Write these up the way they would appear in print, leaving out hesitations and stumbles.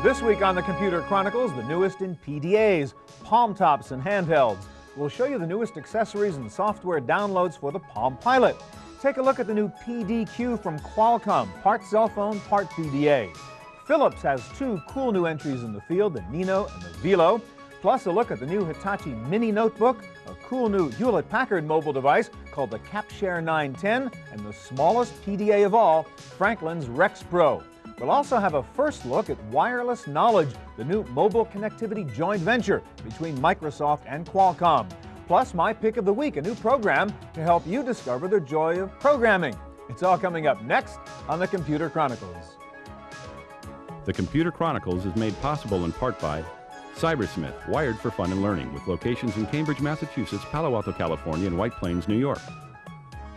This week on the Computer Chronicles, the newest in PDAs, palm tops and handhelds. We'll show you the newest accessories and software downloads for the Palm Pilot. Take a look at the new PDQ from Qualcomm, part cell phone, part PDA. Philips has two cool new entries in the field, the Nino and the Velo. Plus a look at the new Hitachi mini notebook, a cool new Hewlett-Packard mobile device called the CapShare 910, and the smallest PDA of all, Franklin's Rex Pro. We'll also have a first look at Wireless Knowledge, the new mobile connectivity joint venture between Microsoft and Qualcomm. Plus my pick of the week, a new program to help you discover the joy of programming. It's all coming up next on the Computer Chronicles. The Computer Chronicles is made possible in part by Cybersmith, wired for fun and learning, with locations in Cambridge, Massachusetts, Palo Alto, California, and White Plains, New York.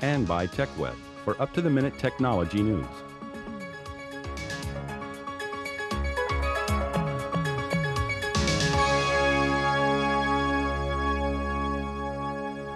And by TechWeb, for up-to-the-minute technology news.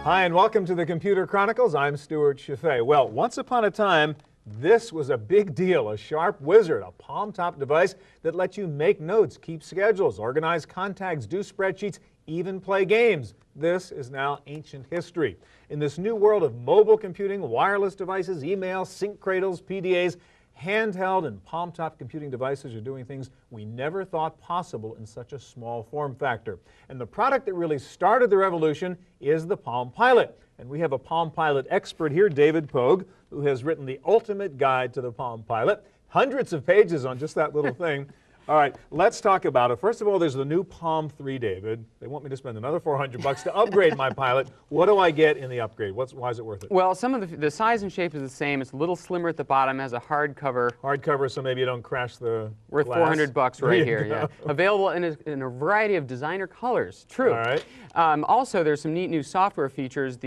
Hi, and welcome to the Computer Chronicles. I'm Stuart Chaffee. Well, once upon a time, this was a big deal, a sharp wizard, a palm-top device that lets you make notes, keep schedules, organize contacts, do spreadsheets, even play games. This is now ancient history. In this new world of mobile computing, wireless devices, email, sync cradles, PDAs, handheld and palm-top computing devices are doing things we never thought possible in such a small form factor. And the product that really started the revolution is the Palm Pilot. And we have a Palm Pilot expert here, David Pogue, who has written the ultimate guide to the Palm Pilot. Hundreds of pages on just that little thing. All right, let's talk about it. First of all, there's the new Palm 3, David. They want me to spend another $400 to upgrade my Pilot. What do I get in the upgrade? Why is it worth it? Well, some of the size and shape is the same. It's a little slimmer at the bottom, has a hard cover. Hard cover, so maybe you don't crash the Worth glass. $400 right here, yeah. Available in a variety of designer colors, true. All right. Also, there's some neat new software features.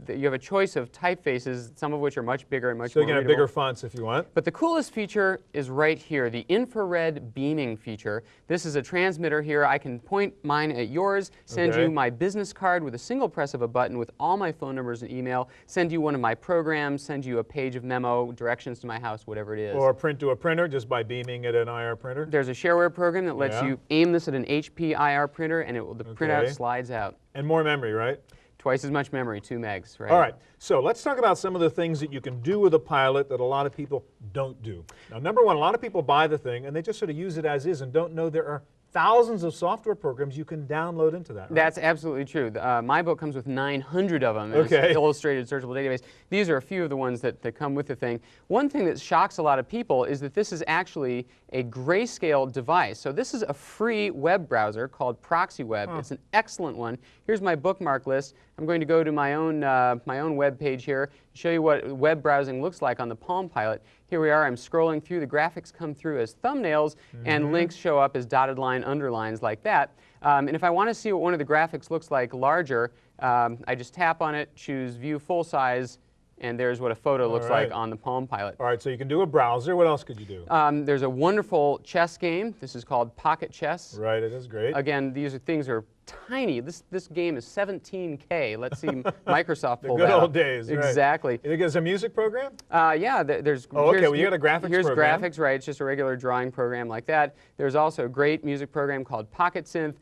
You have a choice of typefaces, some of which are much bigger and much more So you can have bigger fonts if you want. But the coolest feature is right here, the infrared beaming feature. This is a transmitter here. I can point mine at yours, send you my business card with a single press of a button with all my phone numbers and email, send you one of my programs, send you a page of memo, directions to my house, whatever it is. Or print to a printer just by beaming at an IR printer. There's a shareware program that lets you aim this at an HP IR printer, and the printout slides out. And more memory, right? Twice as much memory, 2 megs, right? All right, so let's talk about some of the things that you can do with a Pilot that a lot of people don't do. Now, number one, a lot of people buy the thing and they just sort of use it as is and don't know there are thousands of software programs you can download into that. Right? That's absolutely true. My book comes with 900 of them. It's an illustrated searchable database. These are a few of the ones that come with the thing. One thing that shocks a lot of people is that this is actually a grayscale device. So this is a free web browser called ProxyWeb. It's an excellent one. Here's my bookmark list. I'm going to go to my own web page here, show you what web browsing looks like on the Palm Pilot. Here we are. I'm scrolling through. The graphics come through as thumbnails, and links show up as dotted line underlines like that. And if I want to see what one of the graphics looks like larger, I just tap on it, choose View Full Size, and there's what a photo looks like on the Palm Pilot. All right, so you can do a browser. What else could you do? There's a wonderful chess game. This is called Pocket Chess. Right, it is great. Again, these things are tiny. This game is 17K. Let's see Microsoft pull the good that old days, right. Exactly. Is it a music program? Yeah, there's... Oh, okay, well you got a graphics here's program. Here's graphics, right. It's just a regular drawing program like that. There's also a great music program called Pocket Synth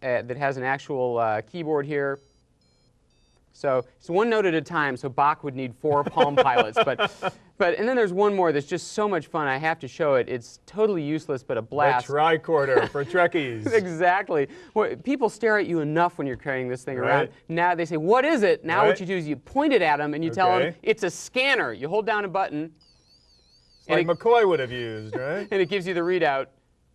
that has an actual keyboard here. So it's one note at a time, so Bach would need 4 Palm Pilots. And then there's one more that's just so much fun, I have to show it. It's totally useless, but a blast. The TriCorder for Trekkies. Exactly. Well, people stare at you enough when you're carrying this thing around. Now they say, what is it? Now what you do is you point it at them and you tell them, it's a scanner. You hold down a button. Like McCoy would have used, right? And it gives you the readout.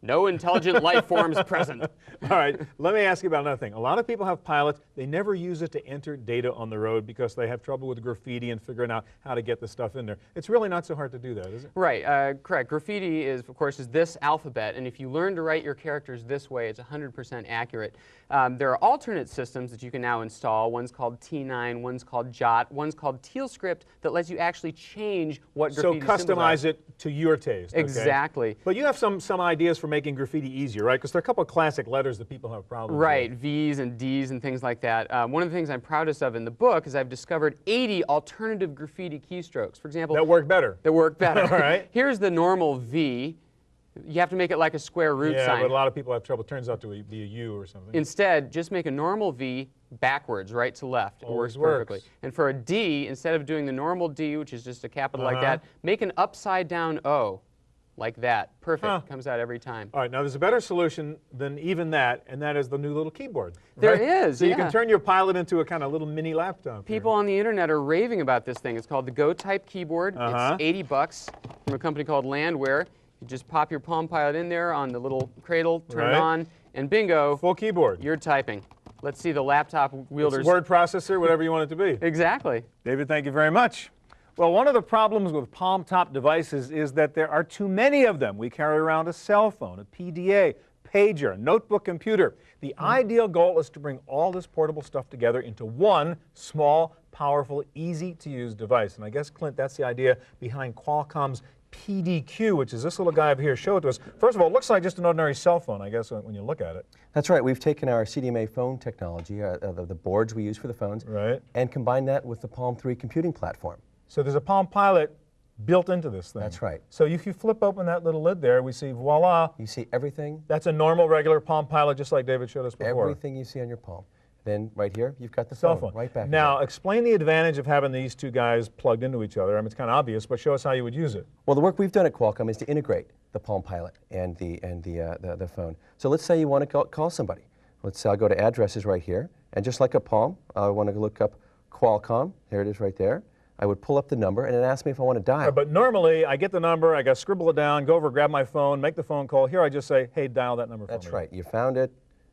No intelligent life forms present. All right, let me ask you about another thing. A lot of people have Pilots. They never use it to enter data on the road because they have trouble with graffiti and figuring out how to get the stuff in there. It's really not so hard to do that, is it? Right, correct. Graffiti is, of course, this alphabet, and if you learn to write your characters this way, it's 100% accurate. There are alternate systems that you can now install. One's called T9, one's called Jot, one's called TealScript that lets you actually change what graffiti symbols are. So customize it to your taste. Exactly. Okay? But you have some ideas for making graffiti easier, right? Because there are a couple of classic letters that people have problems with. Right, V's and D's and things like that. One of the things I'm proudest of in the book is I've discovered 80 alternative graffiti keystrokes. For example, that work better. That work better. All right. Here's the normal V. You have to make it like a square root Yeah, sign. but a lot of people have trouble. It turns out to be a U or something. Instead, just make a normal V backwards, right to left. It works perfectly. And for a D, instead of doing the normal D, which is just a capital like that, make an upside down O, like that. Perfect. Comes out every time. All right, now there's a better solution than even that, and that is the new little keyboard. There right? is, So you can turn your Pilot into a kind of little mini laptop. People on the internet are raving about this thing. It's called the GoType keyboard. It's $80 from a company called Landwear. You just pop your Palm Pilot in there on the little cradle, turn it on, and bingo. Full keyboard. You're typing. Let's see the laptop wielders. It's word processor, whatever you want it to be. Exactly. David, thank you very much. Well, one of the problems with palm-top devices is that there are too many of them. We carry around a cell phone, a PDA, pager, a notebook computer. The ideal goal is to bring all this portable stuff together into one small, powerful, easy-to-use device. And I guess, Clint, that's the idea behind Qualcomm's PDQ, which is this little guy over here. Show it to us. First of all, it looks like just an ordinary cell phone, I guess, when you look at it. That's right. We've taken our CDMA phone technology, the boards we use for the phones, and combined that with the Palm 3 computing platform. So there's a Palm Pilot built into this thing. That's right. So if you flip open that little lid there, we see, voila. You see everything. That's a normal, regular Palm Pilot, just like David showed us before. Everything you see on your palm. Then right here, you've got the cell phone right back. Now, explain the advantage of having these two guys plugged into each other. I mean, it's kind of obvious, but show us how you would use it. Well, the work we've done at Qualcomm is to integrate the Palm Pilot and the phone. So let's say you want to call somebody. Let's say I'll go to addresses right here, and just like a Palm, I want to look up Qualcomm. There it is right there. I would pull up the number, and it asks me if I want to dial. But normally, I get the number, I got to scribble it down, go over, grab my phone, make the phone call. Here I just say, hey, dial that number for me. That's right. You found it,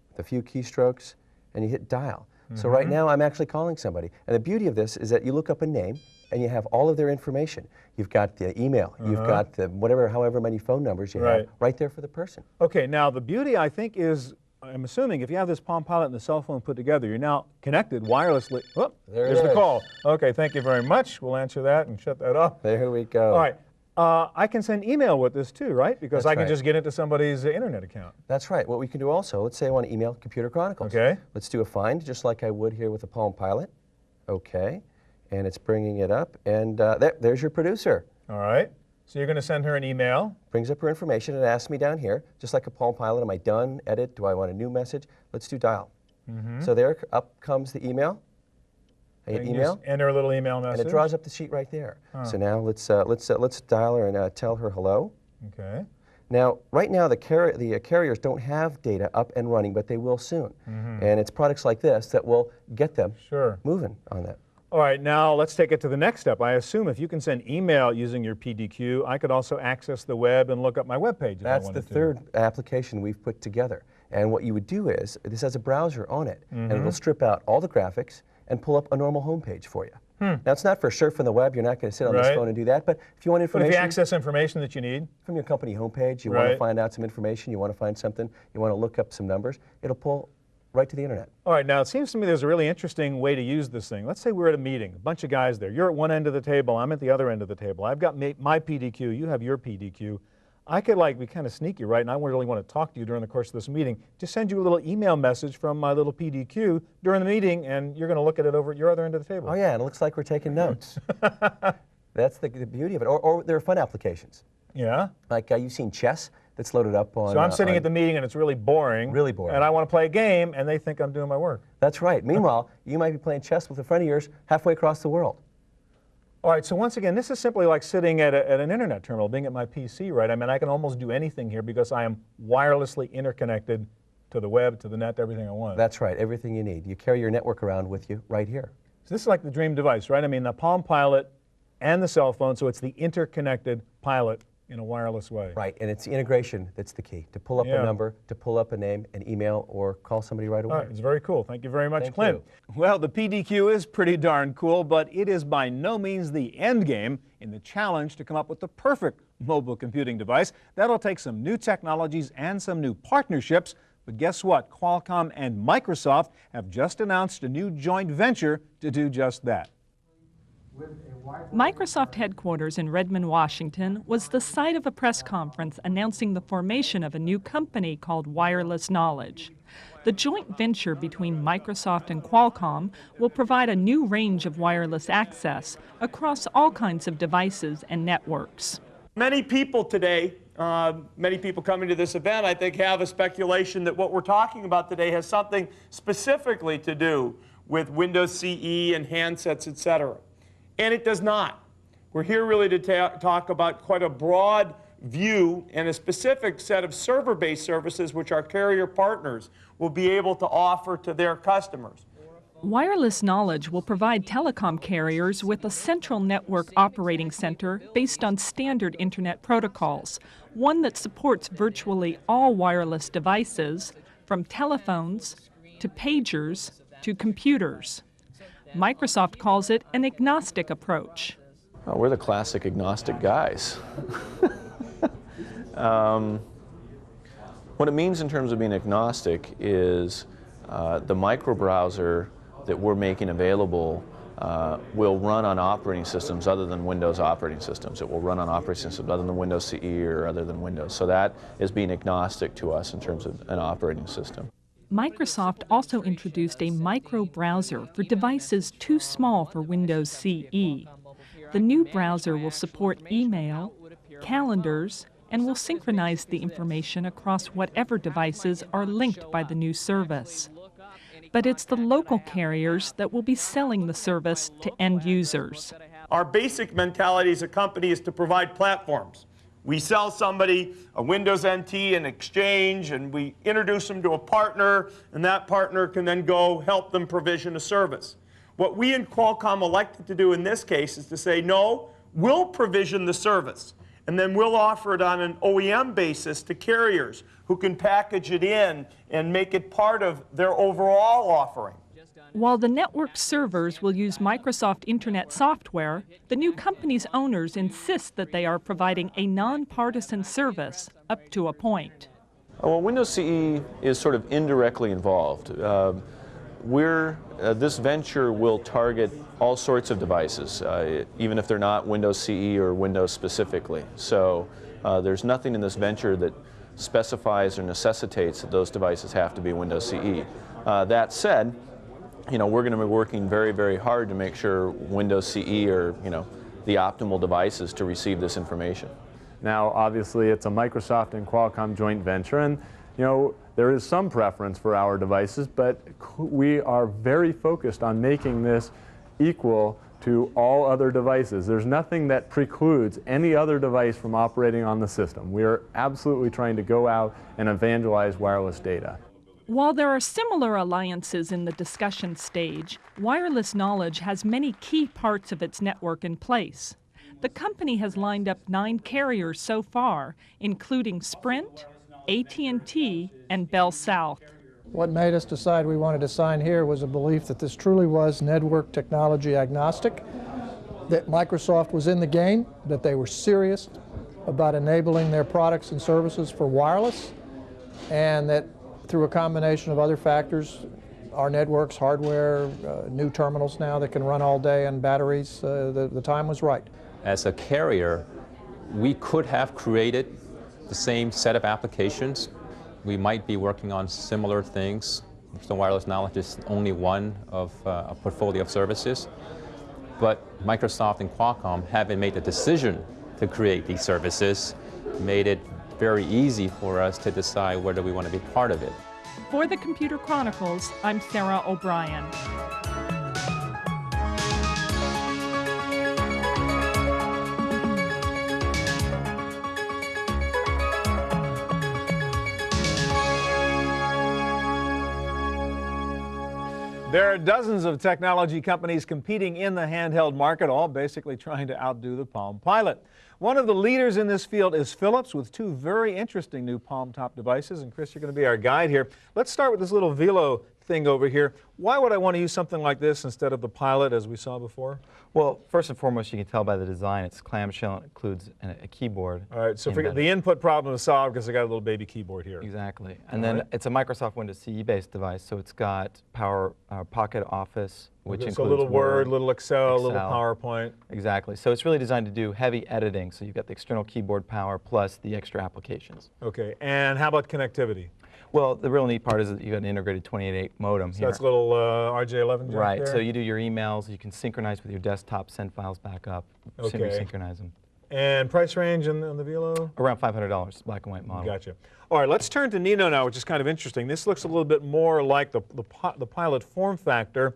with a few keystrokes, and you hit dial. So right now, I'm actually calling somebody. And the beauty of this is that you look up a name, and you have all of their information. You've got the email, you've got the however many phone numbers you have right there for the person. Okay, now the beauty, I think, is, I'm assuming if you have this Palm Pilot and the cell phone put together, you're now connected wirelessly. Oh, there's the call. Okay, thank you very much. We'll answer that and shut that off. There we go. All right. I can send email with this too, right? Because I can just get into somebody's internet account. That's right. What we can do also, let's say I want to email Computer Chronicles. Okay. Let's do a find, just like I would here with the Palm Pilot. Okay. And it's bringing it up, and there's your producer. All right. So you're going to send her an email. Brings up her information and asks me down here, just like a Palm Pilot, am I done, edit, do I want a new message? Let's do dial. So there up comes the email. I hit email. Just enter a little email message. And it draws up the sheet right there. So now let's dial her and tell her hello. Okay. Now, right now the carriers don't have data up and running, but they will soon. And it's products like this that will get them moving on that. All right, now let's take it to the next step. I assume if you can send email using your PDQ, I could also access the web and look up my web page if I wanted to. That's the third application we've put together. And what you would do is, this has a browser on it, and it'll strip out all the graphics and pull up a normal home page for you. Now, it's not for surfing the web. You're not going to sit on this phone and do that. But if you want information... But if you access information that you need... From your company homepage, you want to find out some information, you want to find something, you want to look up some numbers, it'll pull right to the internet. All right, now it seems to me there's a really interesting way to use this thing. Let's say we're at a meeting, a bunch of guys there. You're at one end of the table, I'm at the other end of the table. I've got my PDQ, you have your PDQ. I could be kind of sneaky, right? And I really want to talk to you during the course of this meeting. Just send you a little email message from my little PDQ during the meeting, and you're going to look at it over at your other end of the table. Oh yeah, and it looks like we're taking notes. That's the beauty of it. Or there are fun applications. Yeah? Like you've seen chess that's loaded up on... So I'm sitting at the meeting and it's really boring. Really boring. And I want to play a game, and they think I'm doing my work. That's right. Meanwhile, you might be playing chess with a friend of yours halfway across the world. All right, so once again, this is simply like sitting at an internet terminal, being at my PC, right? I mean, I can almost do anything here because I am wirelessly interconnected to the web, to the net, to everything I want. That's right, everything you need. You carry your network around with you right here. So this is like the dream device, right? I mean, the Palm Pilot and the cell phone, so it's the interconnected Pilot in a wireless way. Right, and it's the integration that's the key. To pull up a number, to pull up a name, an email, or call somebody right away. All right, it's very cool. Thank you very much, Thank Clint. you. Well, the PDQ is pretty darn cool, but it is by no means the end game in the challenge to come up with the perfect mobile computing device. That'll take some new technologies and some new partnerships. But guess what? Qualcomm and Microsoft have just announced a new joint venture to do just that. Microsoft headquarters in Redmond, Washington was the site of a press conference announcing the formation of a new company called Wireless Knowledge. The joint venture between Microsoft and Qualcomm will provide a new range of wireless access across all kinds of devices and networks. Many people today many people coming to this event, I think, have a speculation that what we're talking about today has something specifically to do with Windows CE and handsets, etc. And it does not. We're here really to talk about quite a broad view and a specific set of server-based services which our carrier partners will be able to offer to their customers. Wireless Knowledge will provide telecom carriers with a central network operating center based on standard Internet protocols, one that supports virtually all wireless devices, from telephones to pagers to computers. Microsoft calls it an agnostic approach. Oh, we're the classic agnostic guys. What it means in terms of being agnostic is the microbrowser that we're making available will run on operating systems other than Windows operating systems. It will run on operating systems other than Windows CE or other than Windows. So that is being agnostic to us in terms of an operating system. Microsoft also introduced a micro browser for devices too small for Windows CE. The new browser will support email, calendars, and will synchronize the information across whatever devices are linked by the new service. But it's the local carriers that will be selling the service to end users. Our basic mentality as a company is to provide platforms. We sell somebody a Windows NT in exchange, and we introduce them to a partner, and that partner can then go help them provision a service. What we in Qualcomm elected to do in this case is to say, no, we'll provision the service, and then we'll offer it on an OEM basis to carriers who can package it in and make it part of their overall offering. While the network servers will use Microsoft Internet software, the new company's owners insist that they are providing a nonpartisan service up to a point. Well, Windows CE is sort of indirectly involved. This venture will target all sorts of devices, even if they're not Windows CE or Windows specifically. So there's nothing in this venture that specifies or necessitates that those devices have to be Windows CE. That said, we're going to be working very, very hard to make sure Windows CE are, the optimal devices to receive this information. Now, obviously, it's a Microsoft and Qualcomm joint venture, and there is some preference for our devices, but we are very focused on making this equal to all other devices. There's nothing that precludes any other device from operating on the system. We are absolutely trying to go out and evangelize wireless data. While there are similar alliances in the discussion stage, Wireless Knowledge has many key parts of its network in place. The company has lined up 9 carriers so far, including Sprint, AT&T, and Bell South. What made us decide we wanted to sign here was a belief that this truly was network technology agnostic, that Microsoft was in the game, that they were serious about enabling their products and services for wireless, and that through a combination of other factors, our networks, hardware, new terminals now that can run all day on batteries, the time was right. As a carrier, we could have created the same set of applications. We might be working on similar things. So Wireless Knowledge is only one of a portfolio of services. But Microsoft and Qualcomm, having made the decision to create these services, made it very easy for us to decide whether we want to be part of it. For the Computer Chronicles, I'm Sarah O'Brien. There are dozens of technology companies competing in the handheld market, all basically trying to outdo the Palm Pilot. One of the leaders in this field is Philips, with 2 very interesting new Palm-top devices. And Chris, you're going to be our guide here. Let's start with this little Velo thing over here. Why would I want to use something like this instead of the Pilot as we saw before? Well, first and foremost, you can tell by the design, it's clamshell and includes a keyboard. All right, so forget the input problem is solved because I got a little baby keyboard here. Exactly. And then it's a Microsoft Windows CE based device, so it's got Pocket Office, which includes a little Word, little Excel, a little PowerPoint. Exactly. So it's really designed to do heavy editing, so you've got the external keyboard power plus the extra applications. Okay, and how about connectivity? Well, the real neat part is that you got an integrated 28.8 modem here. So that's a little RJ11 right. there? So you do your emails, you can synchronize with your desktop, send files back up, synchronize them. And price range on the Velo? Around $500, black and white model. Gotcha. All right, let's turn to Nino now, which is kind of interesting. This looks a little bit more like the Pilot form factor.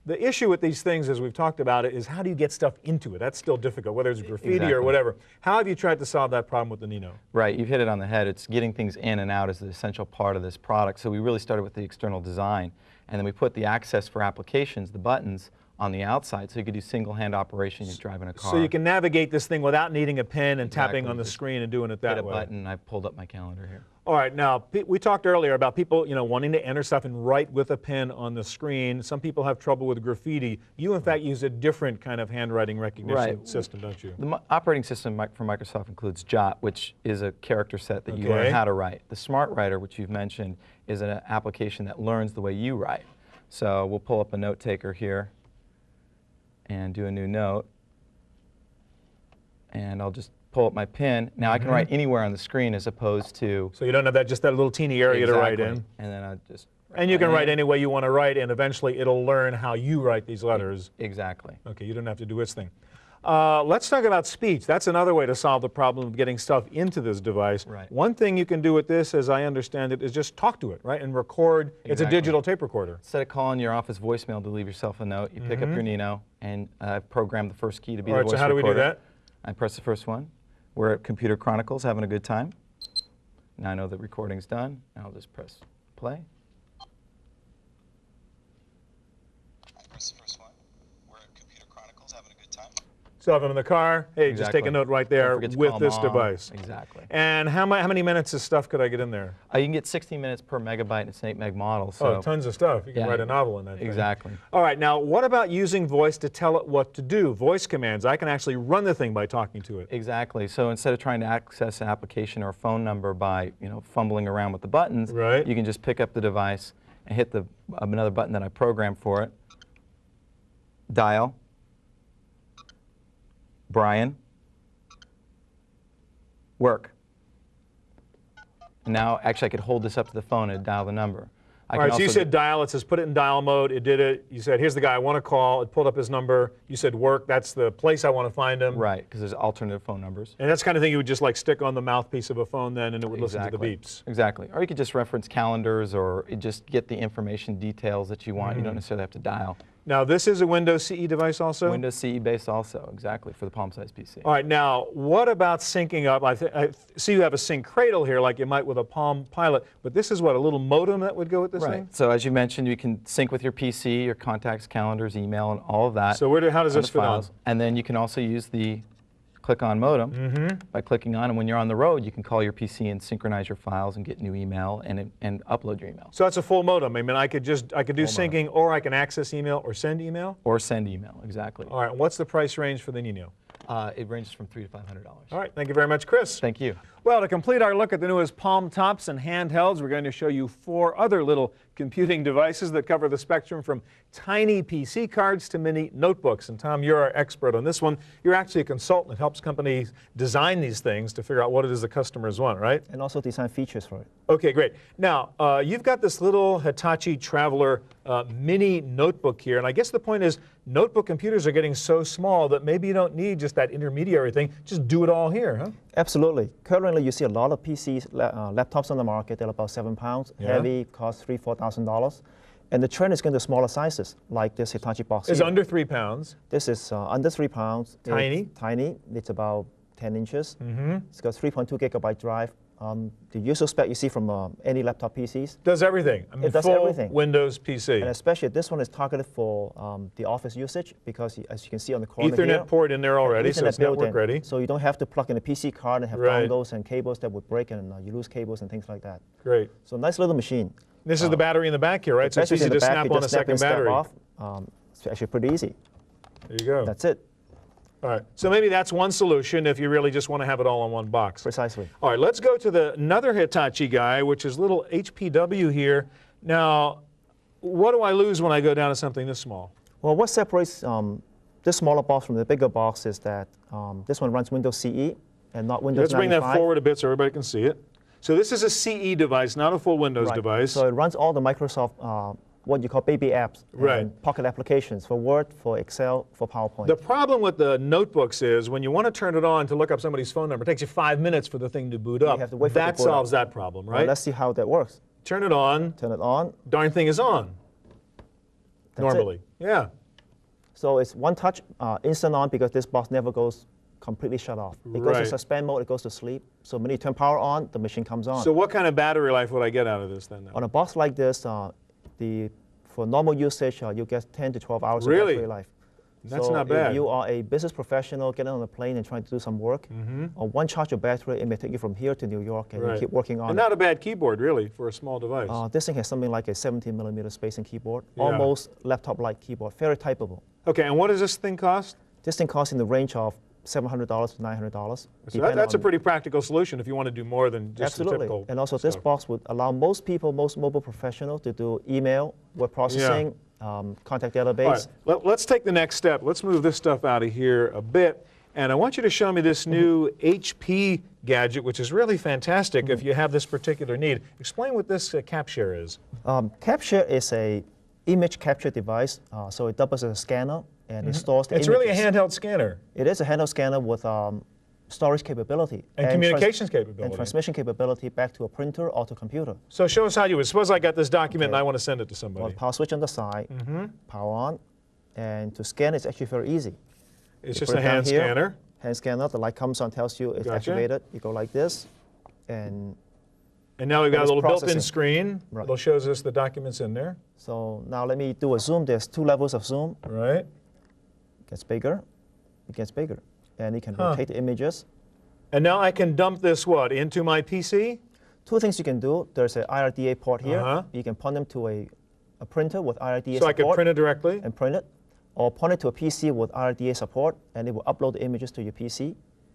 The issue with these things, as we've talked about it, is how do you get stuff into it? That's still difficult, whether it's graffiti or whatever. How have you tried to solve that problem with the Nino? Right, you've hit it on the head. It's getting things in and out is the essential part of this product. So we really started with the external design, and then we put the access for applications, the buttons, on the outside, so you could do single-hand operation. You're driving a car. So you can navigate this thing without needing a pen and tapping on the screen and doing it that way. Hit a button. I pulled up my calendar here. All right, now we talked earlier about people, wanting to enter stuff and write with a pen on the screen. Some people have trouble with graffiti. You, in fact, use a different kind of handwriting recognition system, don't you? The operating system for Microsoft includes Jot, which is a character set that you learn how to write. The Smart Writer, which you've mentioned, is an application that learns the way you write. So we'll pull up a note taker here and do a new note. And I'll just pull up my pen. Now I can write anywhere on the screen as opposed to... So you don't have just that little teeny area to write in. And then I just... And you can write any way you want to write, and eventually it'll learn how you write these letters. Exactly. Okay, you don't have to do its thing. Let's talk about speech. That's another way to solve the problem of getting stuff into this device. Right. One thing you can do with this, as I understand it, is just talk to it, right, and record. It's a digital tape recorder. Instead of calling your office voicemail to leave yourself a note, you pick up your Nino, and I've programmed the first key to be the voice recorder. So how do we do that? I press the first one. We're at Computer Chronicles, having a good time. Now I know the recording's done. I'll just press play. I press the first one. We're at Computer Chronicles, having a good time. So if I'm in the car, hey, just take a note right there with this device. Exactly. And how many minutes of stuff could I get in there? You can get 16 minutes per megabyte, and it's an 8 meg model. So tons of stuff. You can write a novel in that thing. Exactly. All right, now what about using voice to tell it what to do? Voice commands. I can actually run the thing by talking to it. Exactly. So instead of trying to access an application or a phone number by fumbling around with the buttons, you can just pick up the device and hit another button that I programmed for it. Dial. Brian, work. And now, actually, I could hold this up to the phone and dial the number. All right, so you said dial. It says put it in dial mode. It did it. You said, here's the guy I want to call. It pulled up his number. You said work. That's the place I want to find him. Right, because there's alternative phone numbers. And that's the kind of thing you would just stick on the mouthpiece of a phone then, and it would listen to the beeps. Exactly. Or you could just reference calendars or just get the information details that you want. You don't necessarily have to dial. Now, this is a Windows CE device also? Windows CE based also, exactly, for the palm-sized PC. All right, now, what about syncing up? I see you have a sync cradle here like you might with a Palm Pilot, but this is what, a little modem that would go with this thing? So as you mentioned, you can sync with your PC, your contacts, calendars, email, and all of that. So how does this fit on? And then you can also use the click-on modem by clicking on, and when you're on the road, you can call your PC and synchronize your files and get new email and upload your email. So that's a full modem. I mean, I could do syncing, or I can access email or send email? Or send email, exactly. All right, what's the price range for the Nino? It ranges from $300 to $500. All right, thank you very much, Chris. Thank you. Well, to complete our look at the newest palm tops and handhelds, we're going to show you 4 other little computing devices that cover the spectrum from tiny PC cards to mini notebooks. And Tom, you're our expert on this one. You're actually a consultant that helps companies design these things to figure out what it is the customers want, right? And also design features for it. Okay, great. Now, you've got this little Hitachi Traveler mini notebook here, and I guess the point is notebook computers are getting so small that maybe you don't need just that intermediary thing. Just do it all here, huh? Absolutely. Currently, you see a lot of PCs, laptops on the market. They're about 7 pounds. Yeah. Heavy, cost $3,000 to $4,000. And the trend is going to smaller sizes, like this Hitachi box. It's under 3 pounds. This is under 3 pounds. Tiny. It's tiny. It's about 10 inches. It's got 3.2 gigabyte drive. The usual spec you see from any laptop PCs. Does everything. I mean, it does full everything. Windows PC. And especially this one is targeted for the office usage because, as you can see on the corner Ethernet here, port in there already, so it's network ready. So you don't have to plug in a PC card and have dongles and cables that would break, and you lose cables and things like that. Great. So nice little machine. This is the battery in the back here, right? So it's easy to snap on a second battery. Off. It's actually pretty easy. There you go. That's it. All right, so maybe that's one solution if you really just want to have it all in one box. Precisely. All right, let's go to another Hitachi guy, which is little HPW here. Now, what do I lose when I go down to something this small? Well, what separates this smaller box from the bigger box is that this one runs Windows CE and not Windows 95. Let's bring that forward a bit so everybody can see it. So this is a CE device, not a full Windows device. So it runs all the Microsoft what you call baby apps, Right. and pocket applications for Word, for Excel, for PowerPoint. The problem with the notebooks is when you want to turn it on to look up somebody's phone number, it takes you 5 minutes for the thing to boot up. have to wait for it to That boot up. solves that problem, Well, right? let's see how that works. Turn it on, Turn it on. darn thing is on, That's normally. it. Yeah. So it's one touch, instant on, because this box never goes completely shut off. It goes to Right. suspend mode, it goes to sleep. So when you turn power on, the machine comes on. So what kind of battery life would I get out of this then? On a box like this, for normal usage, you get 10 to 12 hours Really? of battery life. That's so not bad. If you are a business professional getting on a plane and trying to do some work, on one charge of battery, it may take you from here to New York, and Right. you keep working on And it. not a bad keyboard, really, for a small device. This thing has something like a 17mm spacing keyboard, Yeah. almost laptop-like keyboard, very typeable. Okay, and what does this thing cost? This thing costs in the range of $700 to $900. So that's a pretty practical solution if you want to do more than just the Absolutely. typical And also this stuff. box would allow most people, most mobile professionals, to do email, web processing, contact database. All right, let's take the next step. Let's move this stuff out of here a bit. And I want you to show me this new HP gadget, which is really fantastic if you have this particular need. Explain what this CapShare is. CapShare is a image capture device, so it doubles as a scanner, and it stores the It's images. really a handheld scanner. It is a handheld scanner with storage capability. And communications capability. And transmission capability back to a printer or to a computer. So show us how you would. Suppose I got this document and I want to send it to somebody. Well, power switch on the side, power on, and to scan it's actually very easy. It's You just put a it down hand here, scanner. Hand scanner, the light comes on, tells you it's Gotcha. activated. You go like this, and And now we've got a it's little built-in processing. screen Right. that shows us the documents in there. so now let me do a zoom. There's 2 levels of zoom. Right. It gets bigger, and you can rotate the images. And now I can dump this, what, into my PC? 2 things you can do. There's an IRDA port here. Uh-huh. You can point them to a printer with IRDA So I support. can print it directly? And print it, or point it to a PC with IRDA support, and it will upload the images to your PC.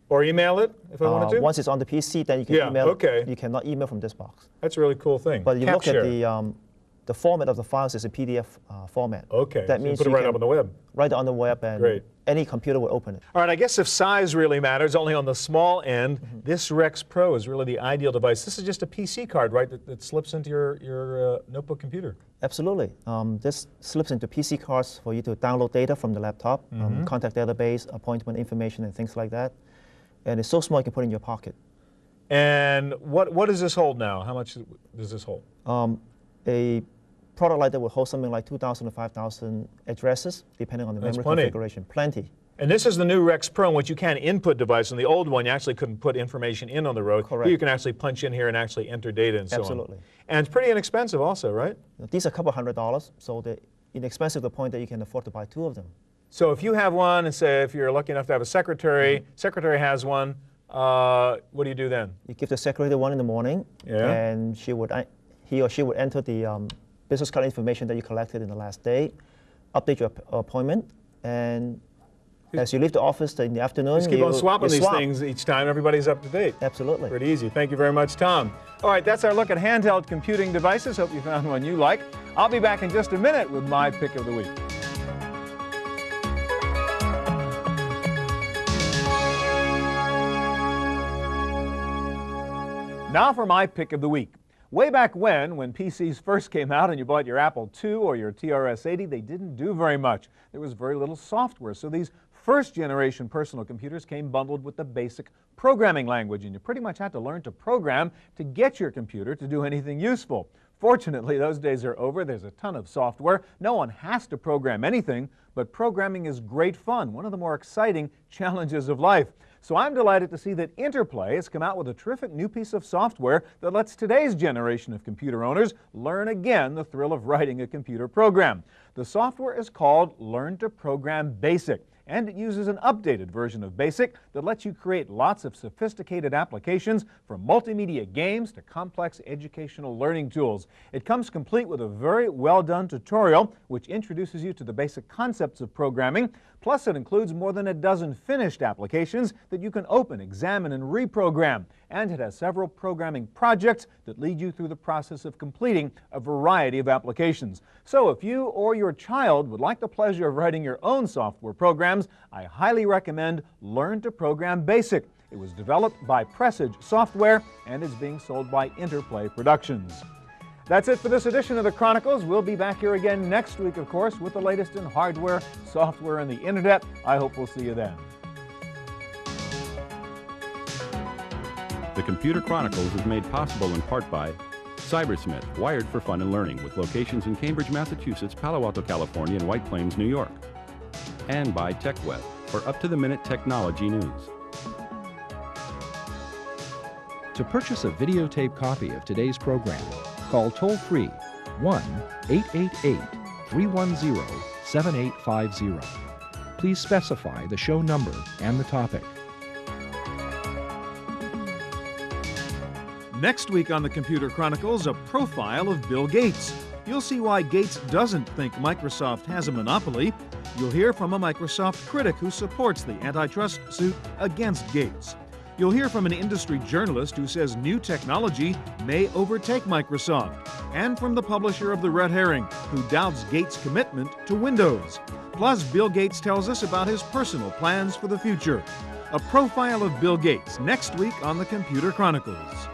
Or email it if I wanted to? Once it's on the PC, then you can Yeah, email okay. it. You cannot email from this box. That's a really cool thing. But you look at CapShare. the format of the files is a PDF format. Okay, That so means you put it you right can up on the web. Right on the web, and Great. any computer will open it. All right, I guess if size really matters, only on the small end, this Rex Pro is really the ideal device. This is just a PC card, right, that slips into your notebook computer. Absolutely. This slips into PC cards for you to download data from the laptop, contact database, appointment information, and things like that. And it's so small you can put it in your pocket. And what does this hold now? How much does this hold? A product like that will hold something like 2,000 to 5,000 addresses, depending on the That's memory plenty. configuration. Plenty. And this is the new Rex Pro, which you can input device. On the old one, you actually couldn't put information in on the road. Correct. Here you can actually punch in here and actually enter data and so Absolutely. on. And it's pretty inexpensive also, right? These are a couple $100, so they're inexpensive to the point that you can afford to buy 2 of them. So if you have one, and say if you're lucky enough to have a secretary, secretary has one, what do you do then? You give the secretary one in the morning, Yeah. and he or she would enter the business card information that you collected in the last day, update your appointment, and as you leave the office in the afternoon, Just keep on swapping you these swap. things each time. Everybody's up to date. Absolutely. Pretty easy. Thank you very much, Tom. All right, that's our look at handheld computing devices. Hope you found one you like. I'll be back in just a minute with my pick of the week. Now for my pick of the week. Way back when PCs first came out and you bought your Apple II or your TRS-80, they didn't do very much. There was very little software, so these first-generation personal computers came bundled with the basic programming language, and you pretty much had to learn to program to get your computer to do anything useful. Fortunately, those days are over. There's a ton of software. No one has to program anything, but programming is great fun, one of the more exciting challenges of life. So I'm delighted to see that Interplay has come out with a terrific new piece of software that lets today's generation of computer owners learn again the thrill of writing a computer program. The software is called Learn to Program Basic, and it uses an updated version of BASIC that lets you create lots of sophisticated applications from multimedia games to complex educational learning tools. It comes complete with a very well-done tutorial which introduces you to the basic concepts of programming, plus it includes more than a dozen finished applications that you can open, examine, and reprogram. And it has several programming projects that lead you through the process of completing a variety of applications. So if you or your child would like the pleasure of writing your own software programs, I highly recommend Learn to Program Basic. It was developed by Presage Software and is being sold by Interplay Productions. That's it for this edition of the Chronicles. We'll be back here again next week, of course, with the latest in hardware, software, and the internet. I hope we'll see you then. The Computer Chronicles is made possible in part by Cybersmith, wired for fun and learning, with locations in Cambridge, Massachusetts, Palo Alto, California, and White Plains, New York. And by TechWeb, for up-to-the-minute technology news. To purchase a videotape copy of today's program, call toll-free 1-888-310-7850. Please specify the show number and the topic. Next week on the Computer Chronicles, a profile of Bill Gates. You'll see why Gates doesn't think Microsoft has a monopoly. You'll hear from a Microsoft critic who supports the antitrust suit against Gates. You'll hear from an industry journalist who says new technology may overtake Microsoft, and from the publisher of The Red Herring, who doubts Gates' commitment to Windows. Plus, Bill Gates tells us about his personal plans for the future. A profile of Bill Gates next week on the Computer Chronicles.